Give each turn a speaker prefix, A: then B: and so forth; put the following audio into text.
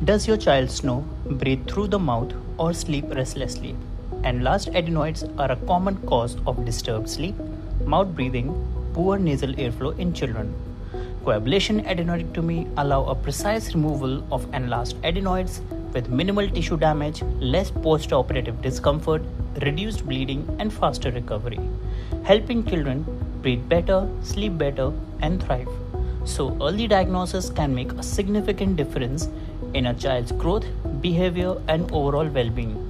A: Does your child snore, breathe through the mouth, or sleep restlessly? Enlarged adenoids are a common cause of disturbed sleep, mouth breathing, poor nasal airflow in children. Coblation adenoidectomy allow a precise removal of enlarged adenoids with minimal tissue damage, less post-operative discomfort, reduced bleeding, and faster recovery, helping children breathe better, sleep better, and thrive. So early diagnosis can make a significant difference in a child's growth, behavior, and overall well-being.